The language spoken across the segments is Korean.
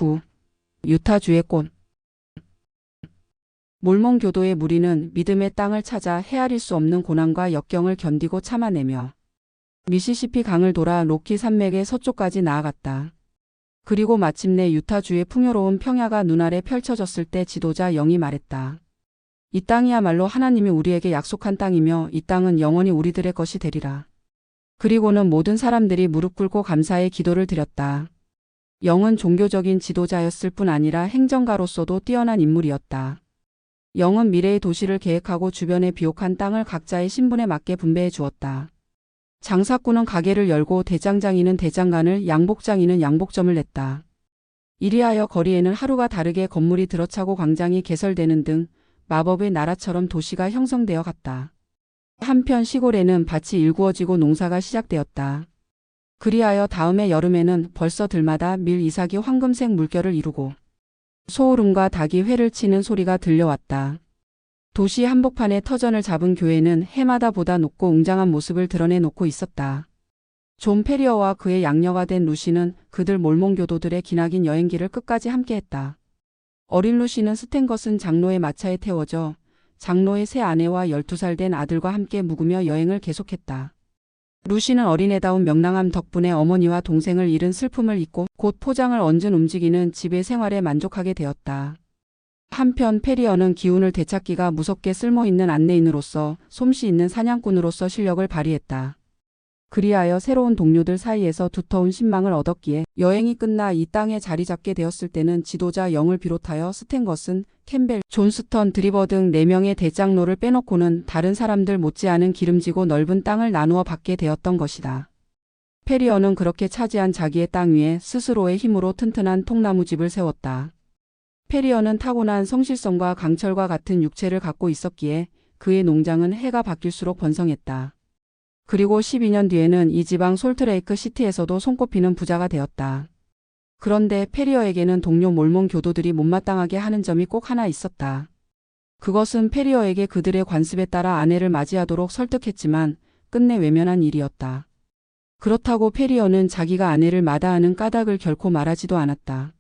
9. 유타주의 꽃. 몰몬 교도의 무리는 믿음의 땅을 찾아 헤아릴 수 없는 고난과 역경을 견디고 참아내며 미시시피 강을 돌아 로키 산맥의 서쪽까지 나아갔다. 그리고 마침내 유타주의 풍요로운 평야가 눈아래 펼쳐졌을 때 지도자 영이 말했다. 이 땅이야말로 하나님이 우리에게 약속한 땅이며 이 땅은 영원히 우리들의 것이 되리라. 그리고는 모든 사람들이 무릎 꿇고 감사의 기도를 드렸다. 영은 종교적인 지도자였을 뿐 아니라 행정가로서도 뛰어난 인물이었다. 영은 미래의 도시를 계획하고 주변에 비옥한 땅을 각자의 신분에 맞게 분배해 주었다. 장사꾼은 가게를 열고 대장장이는 대장간을, 양복장이는 양복점을 냈다. 이리하여 거리에는 하루가 다르게 건물이 들어차고 광장이 개설되는 등 마법의 나라처럼 도시가 형성되어 갔다. 한편 시골에는 밭이 일구어지고 농사가 시작되었다. 그리하여 다음해 여름에는 벌써 들마다 밀 이삭이 황금색 물결을 이루고 소울음과 닭이 회를 치는 소리가 들려왔다. 도시 한복판에 터전을 잡은 교회는 해마다 보다 높고 웅장한 모습을 드러내놓고 있었다. 존 페리어와 그의 양녀가 된 루시는 그들 몰몬 교도들의 기나긴 여행기를 끝까지 함께했다. 어린 루시는 스탠것은 장로의 마차에 태워져 장로의 새 아내와 12살 된 아들과 함께 묵으며 여행을 계속했다. 루시는 어린애다운 명랑함 덕분에 어머니와 동생을 잃은 슬픔을 잊고 곧 포장을 얹은 움직이는 집의 생활에 만족하게 되었다. 한편 페리어는 기운을 되찾기가 무섭게 쓸모있는 안내인으로서 솜씨 있는 사냥꾼으로서 실력을 발휘했다. 그리하여 새로운 동료들 사이에서 두터운 신망을 얻었기에 여행이 끝나 이 땅에 자리 잡게 되었을 때는 지도자 영을 비롯하여 스탠것은, 캠벨, 존스턴, 드리버 등 4명의 대장로를 빼놓고는 다른 사람들 못지않은 기름지고 넓은 땅을 나누어 받게 되었던 것이다. 페리어는 그렇게 차지한 자기의 땅 위에 스스로의 힘으로 튼튼한 통나무집을 세웠다. 페리어는 타고난 성실성과 강철과 같은 육체를 갖고 있었기에 그의 농장은 해가 바뀔수록 번성했다. 그리고 12년 뒤에는 이 지방 솔트레이크 시티에서도 손꼽히는 부자가 되었다. 그런데 페리어에게는 동료 몰몬 교도들이 못마땅하게 하는 점이 꼭 하나 있었다. 그것은 페리어에게 그들의 관습에 따라 아내를 맞이하도록 설득했지만 끝내 외면한 일이었다. 그렇다고 페리어는 자기가 아내를 마다하는 까닭을 결코 말하지도 않았다.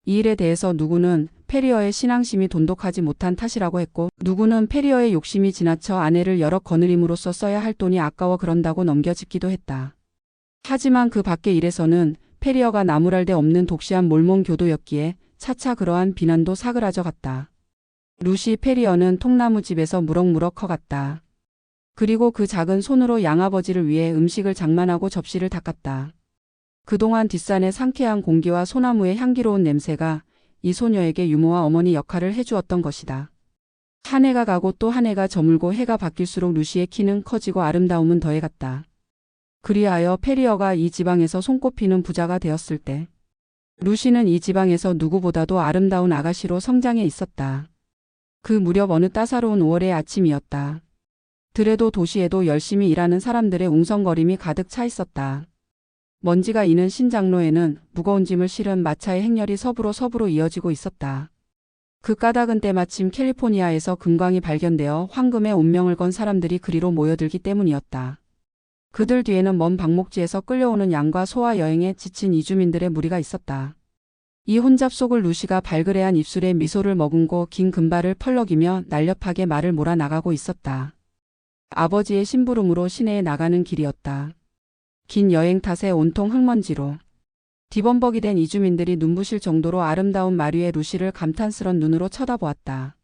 이 일에 대해서 누구는 페리어의 신앙심이 돈독하지 못한 탓이라고 했고 누구는 페리어의 욕심이 지나쳐 아내를 여러 거느림으로써 써야 할 돈이 아까워 그런다고 넘겨짚기도 했다. 하지만 그 밖의 일에서는 페리어가 나무랄 데 없는 독시한 몰몬 교도였기에 차차 그러한 비난도 사그라져 갔다. 루시 페리어는 통나무집에서 무럭무럭 커갔다. 그리고 그 작은 손으로 양아버지를 위해 음식을 장만하고 접시를 닦았다. 그동안 뒷산의 상쾌한 공기와 소나무의 향기로운 냄새가 이 소녀에게 유모와 어머니 역할을 해주었던 것이다. 한 해가 가고 또 한 해가 저물고 해가 바뀔수록 루시의 키는 커지고 아름다움은 더해갔다. 그리하여 페리어가 이 지방에서 손꼽히는 부자가 되었을 때 루시는 이 지방에서 누구보다도 아름다운 아가씨로 성장해 있었다. 그 무렵 어느 따사로운 5월의 아침이었다. 들에도 도시에도 열심히 일하는 사람들의 웅성거림이 가득 차 있었다. 먼지가 이는 신장로에는 무거운 짐을 실은 마차의 행렬이 서부로 이어지고 있었다. 그 까닭은 때마침 캘리포니아에서 금광이 발견되어 황금의 운명을 건 사람들이 그리로 모여들기 때문이었다. 그들 뒤에는 먼 방목지에서 끌려오는 양과 소와 여행에 지친 이주민들의 무리가 있었다. 이 혼잡 속을 루시가 발그레한 입술에 미소를 머금고 긴 금발을 펄럭이며 날렵하게 말을 몰아나가고 있었다. 아버지의 심부름으로 시내에 나가는 길이었다. 긴 여행 탓에 온통 흙먼지로 뒤범벅이 된 이주민들이 눈부실 정도로 아름다운 말 위에 루시를 감탄스런 눈으로 쳐다보았다.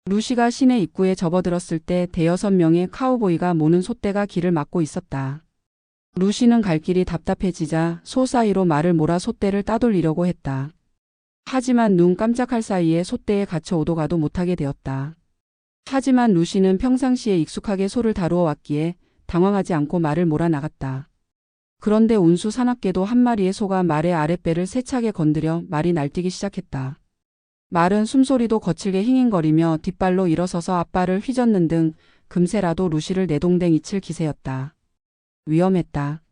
루시가 시내 입구에 접어들었을 때 5-6명의 카우보이가 모는 소떼가 길을 막고 있었다. 루시는 갈 길이 답답해지자 소 사이로 말을 몰아 소떼를 따돌리려고 했다. 하지만 눈 깜짝할 사이에 소떼에 갇혀 오도 가도 못하게 되었다. 하지만 루시는 평상시에 익숙하게 소를 다루어 왔기에 당황하지 않고 말을 몰아나갔다. 그런데 운수 사납게도 한 마리의 소가 말의 아랫배를 세차게 건드려 말이 날뛰기 시작했다. 말은 숨소리도 거칠게 힝잉거리며 뒷발로 일어서서 앞발을 휘젓는 등 금세라도 루시를 내동댕이 칠 기세였다. 위험했다.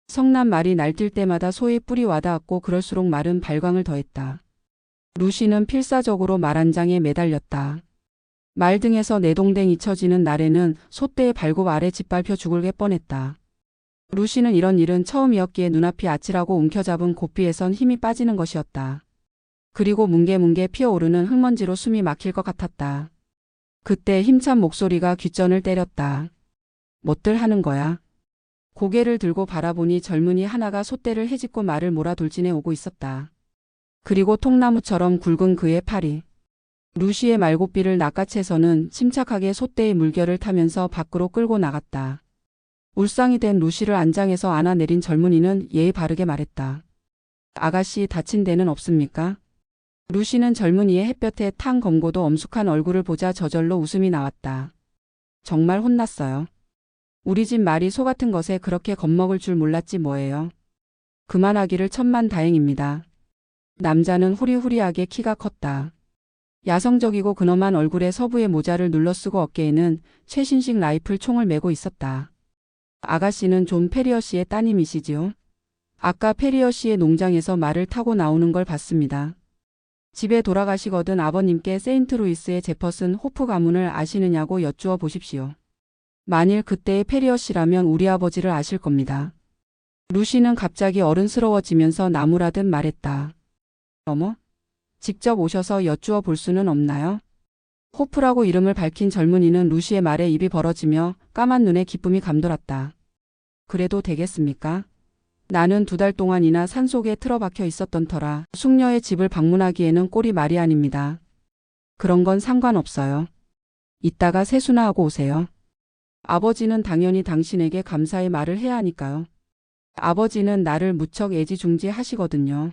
성난 말이 날뛸 때마다 소의 뿔이 와닿았고 그럴수록 말은 발광을 더했다. 루시는 필사적으로 말 한 장에 매달렸다. 말 등에서 내동댕이 쳐지는 날에는 소떼의 발굽 아래 짓밟혀 죽을 뻔했다. 루시는 이런 일은 처음이었기에 눈앞이 아찔하고 움켜잡은 고삐에선 힘이 빠지는 것이었다. 그리고 뭉게뭉게 피어오르는 흙먼지로 숨이 막힐 것 같았다. 그때 힘찬 목소리가 귓전을 때렸다. 뭣들 하는 거야? 고개를 들고 바라보니 젊은이 하나가 솥대를 헤집고 말을 몰아 돌진해 오고 있었다. 그리고 통나무처럼 굵은 그의 팔이 루시의 말고삐를 낚아채서는 침착하게 솥대의 물결을 타면서 밖으로 끌고 나갔다. 울상이 된 루시를 안장에서 안아내린 젊은이는 예의 바르게 말했다. 아가씨 다친 데는 없습니까? 루시는 젊은이의 햇볕에 탕 검고도 엄숙한 얼굴을 보자 저절로 웃음이 나왔다. 정말 혼났어요. 우리 집 말이 소 같은 것에 그렇게 겁먹을 줄 몰랐지 뭐예요. 그만하기를 천만다행입니다. 남자는 후리후리하게 키가 컸다. 야성적이고 근엄한 얼굴에 서부의 모자를 눌러쓰고 어깨에는 최신식 라이플 총을 메고 있었다. 아가씨는 존 페리어 씨의 따님이시지요? 아까 페리어 씨의 농장에서 말을 타고 나오는 걸 봤습니다. 집에 돌아가시거든 아버님께 세인트루이스의 제퍼슨 호프 가문을 아시느냐고 여쭈어 보십시오. 만일 그때의 페리어 씨라면 우리 아버지를 아실 겁니다. 루시는 갑자기 어른스러워지면서 나무라듯 말했다. 어머? 직접 오셔서 여쭈어 볼 수는 없나요? 호프라고 이름을 밝힌 젊은이는 루시의 말에 입이 벌어지며 까만 눈에 기쁨이 감돌았다. 그래도 되겠습니까? 나는 2달 동안이나 산속에 틀어박혀 있었던 터라 숙녀의 집을 방문하기에는 꼴이 말이 아닙니다. 그런 건 상관없어요. 이따가 세수나 하고 오세요. 아버지는 당연히 당신에게 감사의 말을 해야 하니까요. 아버지는 나를 무척 애지중지하시거든요.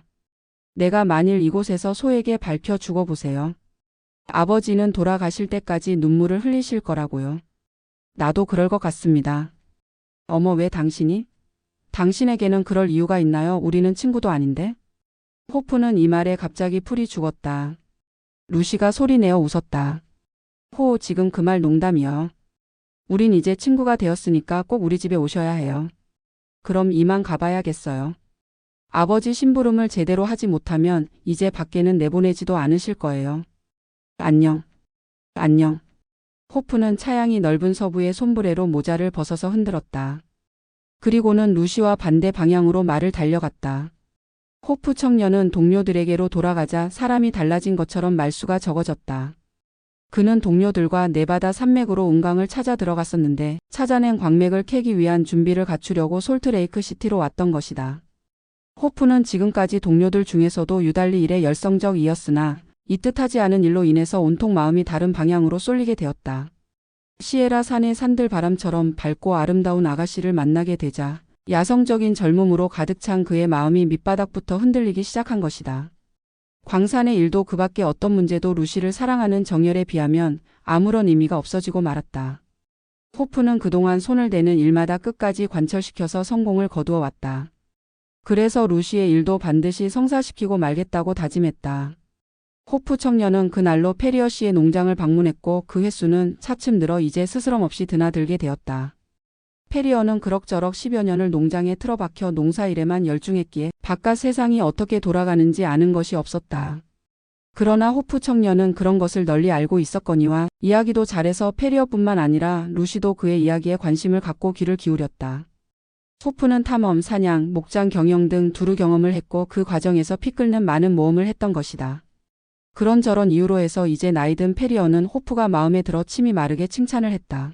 내가 만일 이곳에서 소에게 밟혀 죽어보세요. 아버지는 돌아가실 때까지 눈물을 흘리실 거라고요. 나도 그럴 것 같습니다. 어머 왜 당신이? 당신에게는 그럴 이유가 있나요? 우리는 친구도 아닌데? 호프는 이 말에 갑자기 풀이 죽었다. 루시가 소리내어 웃었다. 호 지금 그 말 농담이요. 우린 이제 친구가 되었으니까 꼭 우리 집에 오셔야 해요. 그럼 이만 가봐야겠어요. 아버지 심부름을 제대로 하지 못하면 이제 밖에는 내보내지도 않으실 거예요. 안녕. 안녕. 호프는 차양이 넓은 서부의 손브레로 모자를 벗어서 흔들었다. 그리고는 루시와 반대 방향으로 말을 달려갔다. 호프 청년은 동료들에게로 돌아가자 사람이 달라진 것처럼 말수가 적어졌다. 그는 동료들과 네바다 산맥으로 운강을 찾아 들어갔었는데 찾아낸 광맥을 캐기 위한 준비를 갖추려고 솔트레이크 시티로 왔던 것이다. 호프는 지금까지 동료들 중에서도 유달리 일에 열성적이었으나 이 뜻하지 않은 일로 인해서 온통 마음이 다른 방향으로 쏠리게 되었다. 시에라 산의 산들 바람처럼 밝고 아름다운 아가씨를 만나게 되자 야성적인 젊음으로 가득 찬 그의 마음이 밑바닥부터 흔들리기 시작한 것이다. 광산의 일도 그 밖에 어떤 문제도 루시를 사랑하는 정열에 비하면 아무런 의미가 없어지고 말았다. 호프는 그동안 손을 대는 일마다 끝까지 관철시켜서 성공을 거두어 왔다. 그래서 루시의 일도 반드시 성사시키고 말겠다고 다짐했다. 호프 청년은 그날로 페리어 씨의 농장을 방문했고 그 횟수는 차츰 늘어 이제 스스럼없이 드나들게 되었다. 페리어는 그럭저럭 10여 년을 농장에 틀어박혀 농사일에만 열중했기에 바깥 세상이 어떻게 돌아가는지 아는 것이 없었다. 그러나 호프 청년은 그런 것을 널리 알고 있었거니와 이야기도 잘해서 페리어뿐만 아니라 루시도 그의 이야기에 관심을 갖고 귀를 기울였다. 호프는 탐험, 사냥, 목장 경영 등 두루 경험을 했고 그 과정에서 피 끓는 많은 모험을 했던 것이다. 그런저런 이유로 해서 이제 나이든 페리어는 호프가 마음에 들어 침이 마르게 칭찬을 했다.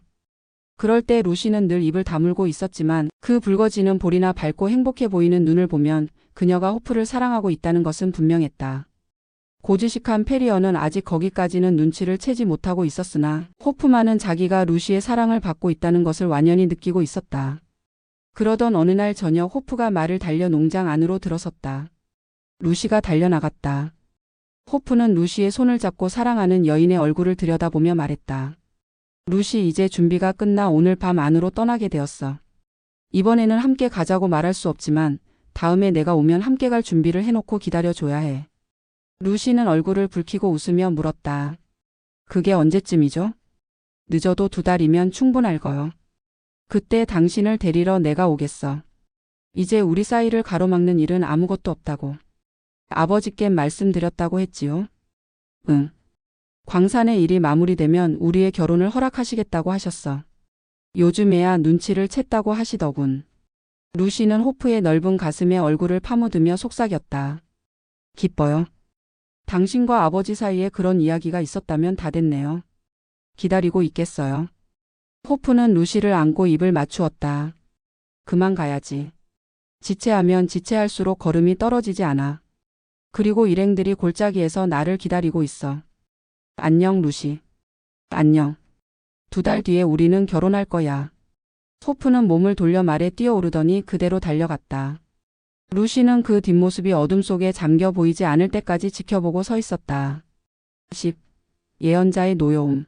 그럴 때 루시는 늘 입을 다물고 있었지만 그 붉어지는 볼이나 밝고 행복해 보이는 눈을 보면 그녀가 호프를 사랑하고 있다는 것은 분명했다. 고지식한 페리어는 아직 거기까지는 눈치를 채지 못하고 있었으나 호프만은 자기가 루시의 사랑을 받고 있다는 것을 완연히 느끼고 있었다. 그러던 어느 날 저녁 호프가 말을 달려 농장 안으로 들어섰다. 루시가 달려나갔다. 호프는 루시의 손을 잡고 사랑하는 여인의 얼굴을 들여다보며 말했다. 루시 이제 준비가 끝나 오늘 밤 안으로 떠나게 되었어. 이번에는 함께 가자고 말할 수 없지만 다음에 내가 오면 함께 갈 준비를 해놓고 기다려줘야 해. 루시는 얼굴을 붉히고 웃으며 물었다. 그게 언제쯤이죠? 늦어도 2달이면 충분할 거요. 그때 당신을 데리러 내가 오겠어. 이제 우리 사이를 가로막는 일은 아무것도 없다고. 아버지께 말씀드렸다고 했지요? 응. 광산의 일이 마무리되면 우리의 결혼을 허락하시겠다고 하셨어. 요즘에야 눈치를 챘다고 하시더군. 루시는 호프의 넓은 가슴에 얼굴을 파묻으며 속삭였다. 기뻐요. 당신과 아버지 사이에 그런 이야기가 있었다면 다 됐네요. 기다리고 있겠어요. 호프는 루시를 안고 입을 맞추었다. 그만 가야지. 지체하면 지체할수록 걸음이 떨어지지 않아. 그리고 일행들이 골짜기에서 나를 기다리고 있어. 안녕 루시. 안녕. 2달 뒤에 우리는 결혼할 거야. 호프는 몸을 돌려 말에 뛰어오르더니 그대로 달려갔다. 루시는 그 뒷모습이 어둠 속에 잠겨 보이지 않을 때까지 지켜보고 서 있었다. 10. 예언자의 노여움.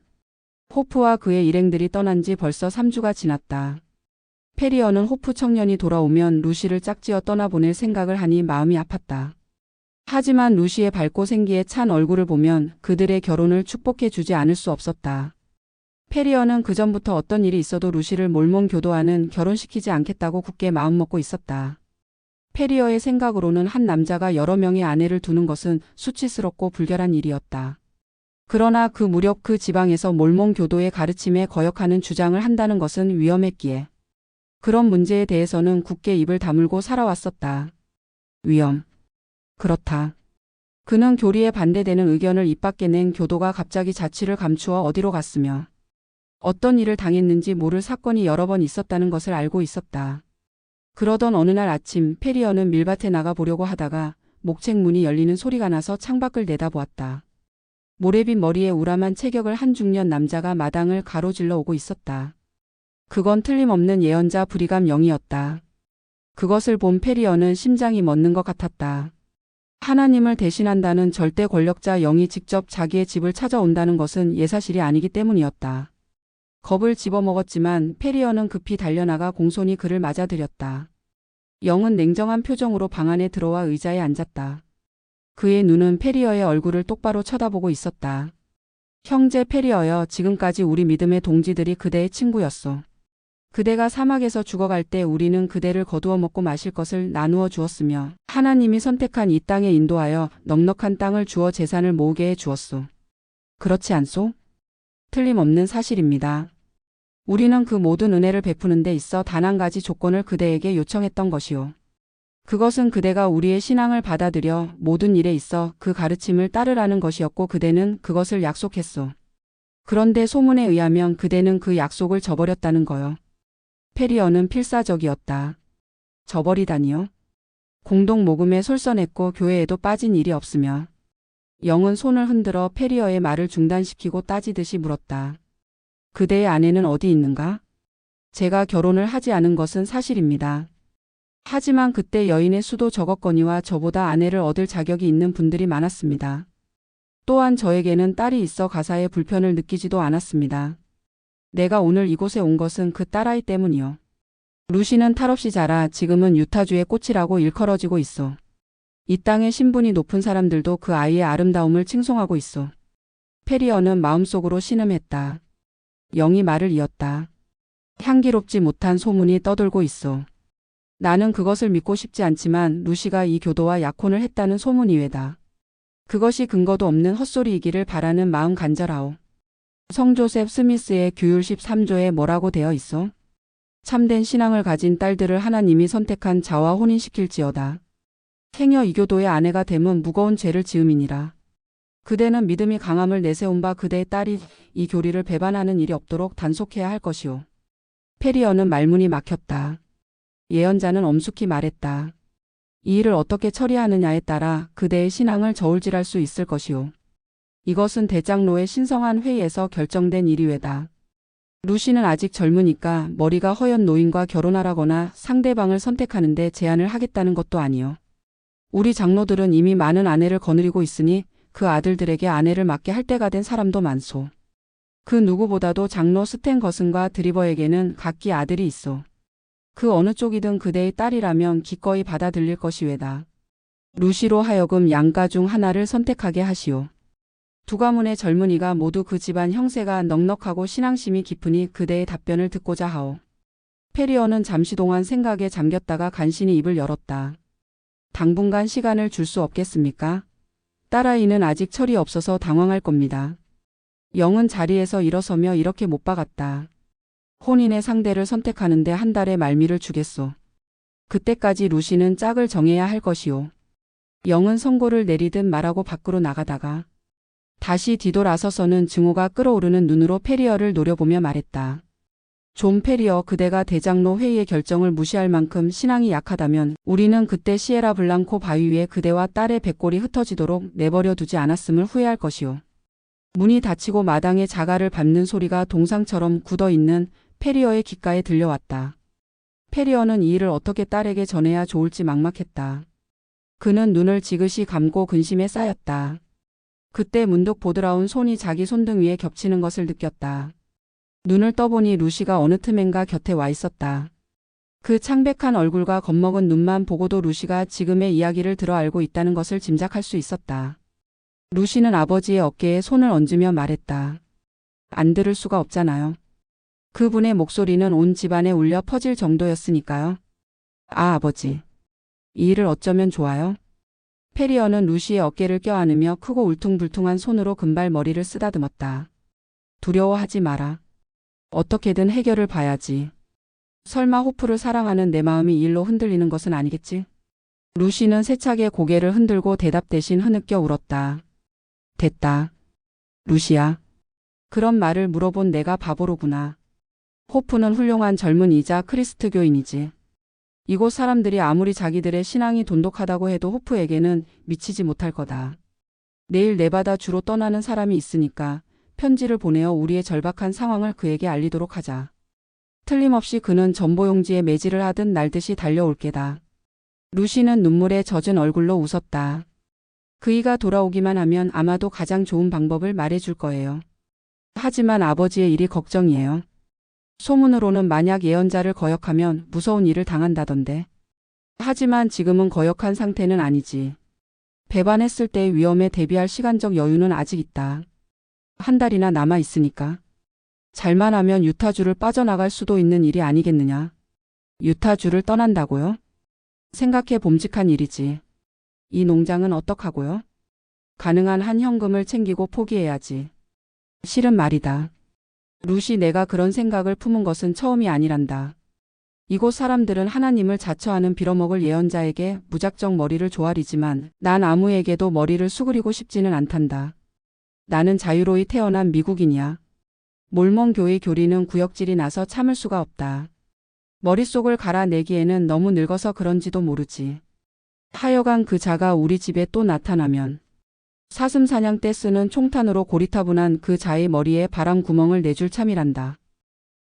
호프와 그의 일행들이 떠난 지 벌써 3주가 지났다. 페리어는 호프 청년이 돌아오면 루시를 짝지어 떠나보낼 생각을 하니 마음이 아팠다. 하지만 루시의 밝고 생기에 찬 얼굴을 보면 그들의 결혼을 축복해 주지 않을 수 없었다. 페리어는 그전부터 어떤 일이 있어도 루시를 몰몬교도하는 결혼시키지 않겠다고 굳게 마음먹고 있었다. 페리어의 생각으로는 한 남자가 여러 명의 아내를 두는 것은 수치스럽고 불결한 일이었다. 그러나 그 무렵 그 지방에서 몰몬교도의 가르침에 거역하는 주장을 한다는 것은 위험했기에 그런 문제에 대해서는 굳게 입을 다물고 살아왔었다. 위험. 그렇다. 그는 교리에 반대되는 의견을 입 밖에 낸 교도가 갑자기 자취를 감추어 어디로 갔으며 어떤 일을 당했는지 모를 사건이 여러 번 있었다는 것을 알고 있었다. 그러던 어느 날 아침 페리어는 밀밭에 나가 보려고 하다가 목책 문이 열리는 소리가 나서 창밖을 내다보았다. 모래빛 머리에 우람한 체격을 한 중년 남자가 마당을 가로질러 오고 있었다. 그건 틀림없는 예언자 브리감 영이었다. 그것을 본 페리어는 심장이 멎는 것 같았다. 하나님을 대신한다는 절대 권력자 영이 직접 자기의 집을 찾아온다는 것은 예사실이 아니기 때문이었다. 겁을 집어먹었지만 페리어는 급히 달려나가 공손히 그를 맞아들였다. 영은 냉정한 표정으로 방 안에 들어와 의자에 앉았다. 그의 눈은 페리어의 얼굴을 똑바로 쳐다보고 있었다. 형제 페리어여, 지금까지 우리 믿음의 동지들이 그대의 친구였소. 그대가 사막에서 죽어갈 때 우리는 그대를 거두어 먹고 마실 것을 나누어 주었으며 하나님이 선택한 이 땅에 인도하여 넉넉한 땅을 주어 재산을 모으게 해 주었소. 그렇지 않소? 틀림없는 사실입니다. 우리는 그 모든 은혜를 베푸는 데 있어 단 한 가지 조건을 그대에게 요청했던 것이오. 그것은 그대가 우리의 신앙을 받아들여 모든 일에 있어 그 가르침을 따르라는 것이었고 그대는 그것을 약속했소. 그런데 소문에 의하면 그대는 그 약속을 저버렸다는 거요. 페리어는 필사적이었다. 저버리다니요? 공동 모금에 솔선했고 교회에도 빠진 일이 없으며. 영은 손을 흔들어 페리어의 말을 중단시키고 따지듯이 물었다. 그대의 아내는 어디 있는가? 제가 결혼을 하지 않은 것은 사실입니다. 하지만 그때 여인의 수도 적었거니와 저보다 아내를 얻을 자격이 있는 분들이 많았습니다. 또한 저에게는 딸이 있어 가사에 불편을 느끼지도 않았습니다. 내가 오늘 이곳에 온 것은 그 딸아이 때문이요. 루시는 탈없이 자라 지금은 유타주의 꽃이라고 일컬어지고 있어. 이 땅의 신분이 높은 사람들도 그 아이의 아름다움을 칭송하고 있어. 페리어는 마음속으로 신음했다. 영이 말을 이었다. 향기롭지 못한 소문이 떠돌고 있어. 나는 그것을 믿고 싶지 않지만 루시가 이 교도와 약혼을 했다는 소문 이외다. 그것이 근거도 없는 헛소리이기를 바라는 마음 간절하오. 성조셉 스미스의 규율 13조에 뭐라고 되어 있어? 참된 신앙을 가진 딸들을 하나님이 선택한 자와 혼인시킬지어다. 행여 이 교도의 아내가 됨은 무거운 죄를 지음이니라. 그대는 믿음이 강함을 내세운 바 그대의 딸이 이 교리를 배반하는 일이 없도록 단속해야 할 것이오. 페리어는 말문이 막혔다. 예언자는 엄숙히 말했다. 이 일을 어떻게 처리하느냐에 따라 그대의 신앙을 저울질할 수 있을 것이오. 이것은 대장로의 신성한 회의에서 결정된 일이외다. 루시는 아직 젊으니까 머리가 허연 노인과 결혼하라거나 상대방을 선택하는데 제한을 하겠다는 것도 아니오. 우리 장로들은 이미 많은 아내를 거느리고 있으니 그 아들들에게 아내를 맡게 할 때가 된 사람도 많소. 그 누구보다도 장로 스탠 거슨과 드리버에게는 각기 아들이 있소. 그 어느 쪽이든 그대의 딸이라면 기꺼이 받아들일 것이외다. 루시로 하여금 양가 중 하나를 선택하게 하시오. 두 가문의 젊은이가 모두 그 집안 형세가 넉넉하고 신앙심이 깊으니 그대의 답변을 듣고자 하오. 페리어는 잠시 동안 생각에 잠겼다가 간신히 입을 열었다. 당분간 시간을 줄 수 없겠습니까? 딸아이는 아직 철이 없어서 당황할 겁니다. 영은 자리에서 일어서며 이렇게 못 박았다. 혼인의 상대를 선택하는데 한 달의 말미를 주겠소. 그때까지 루시는 짝을 정해야 할 것이오. 영은 선고를 내리듯 말하고 밖으로 나가다가 다시 뒤돌아서서는 증오가 끓어오르는 눈으로 페리어를 노려보며 말했다. 존 페리어, 그대가 대장로 회의의 결정을 무시할 만큼 신앙이 약하다면 우리는 그때 시에라 블랑코 바위 위에 그대와 딸의 백골이 흩어지도록 내버려 두지 않았음을 후회할 것이오. 문이 닫히고 마당에 자갈을 밟는 소리가 동상처럼 굳어있는 페리어의 귓가에 들려왔다. 페리어는 이 일을 어떻게 딸에게 전해야 좋을지 막막했다. 그는 눈을 지그시 감고 근심에 쌓였다. 그때 문득 보드라운 손이 자기 손등 위에 겹치는 것을 느꼈다. 눈을 떠보니 루시가 어느 틈엔가 곁에 와 있었다. 그 창백한 얼굴과 겁먹은 눈만 보고도 루시가 지금의 이야기를 들어 알고 있다는 것을 짐작할 수 있었다. 루시는 아버지의 어깨에 손을 얹으며 말했다. 안 들을 수가 없잖아요. 그분의 목소리는 온 집안에 울려 퍼질 정도였으니까요. 아, 아버지. 이 일을 어쩌면 좋아요? 페리어는 루시의 어깨를 껴안으며 크고 울퉁불퉁한 손으로 금발 머리를 쓰다듬었다. 두려워하지 마라. 어떻게든 해결을 봐야지. 설마 호프를 사랑하는 내 마음이 이 일로 흔들리는 것은 아니겠지? 루시는 세차게 고개를 흔들고 대답 대신 흐느껴 울었다. 됐다. 루시야. 그런 말을 물어본 내가 바보로구나. 호프는 훌륭한 젊은이자 크리스트교인이지. 이곳 사람들이 아무리 자기들의 신앙이 돈독하다고 해도 호프에게는 미치지 못할 거다. 내일 네바다 주로 떠나는 사람이 있으니까 편지를 보내어 우리의 절박한 상황을 그에게 알리도록 하자. 틀림없이 그는 전보용지에 매질을 하듯 날듯이 달려올 게다. 루시는 눈물에 젖은 얼굴로 웃었다. 그이가 돌아오기만 하면 아마도 가장 좋은 방법을 말해줄 거예요. 하지만 아버지의 일이 걱정이에요. 소문으로는 만약 예언자를 거역하면 무서운 일을 당한다던데. 하지만 지금은 거역한 상태는 아니지. 배반했을 때의 위험에 대비할 시간적 여유는 아직 있다. 한 달이나 남아 있으니까. 잘만 하면 유타주를 빠져나갈 수도 있는 일이 아니겠느냐. 유타주를 떠난다고요? 생각해 봄직한 일이지. 이 농장은 어떡하고요? 가능한 한 현금을 챙기고 포기해야지. 실은 말이다. 루시, 내가 그런 생각을 품은 것은 처음이 아니란다. 이곳 사람들은 하나님을 자처하는 빌어먹을 예언자에게 무작정 머리를 조아리지만 난 아무에게도 머리를 수그리고 싶지는 않단다. 나는 자유로이 태어난 미국인이야. 몰몬 교의 교리는 구역질이 나서 참을 수가 없다. 머릿속을 갈아내기에는 너무 늙어서 그런지도 모르지. 하여간 그 자가 우리 집에 또 나타나면 사슴 사냥 때 쓰는 총탄으로 고리타분한 그 자의 머리에 바람 구멍을 내줄 참이란다.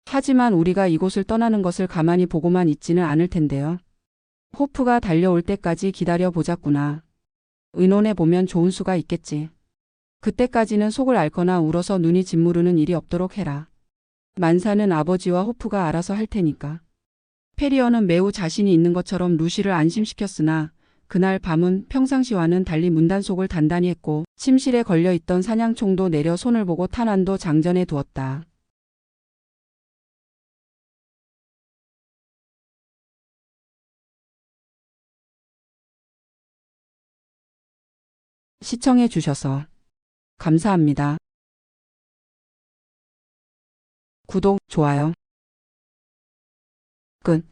하지만 우리가 이곳을 떠나는 것을 가만히 보고만 있지는 않을 텐데요. 호프가 달려올 때까지 기다려 보자꾸나. 의논해 보면 좋은 수가 있겠지. 그때까지는 속을 앓거나 울어서 눈이 짓무르는 일이 없도록 해라. 만사는 아버지와 호프가 알아서 할 테니까. 페리어는 매우 자신이 있는 것처럼 루시를 안심시켰으나 그날 밤은 평상시와는 달리 문단속을 단단히 했고 침실에 걸려있던 사냥총도 내려 손을 보고 탄환도 장전해 두었다. 시청해 주셔서 감사합니다. 구독, 좋아요. 끝.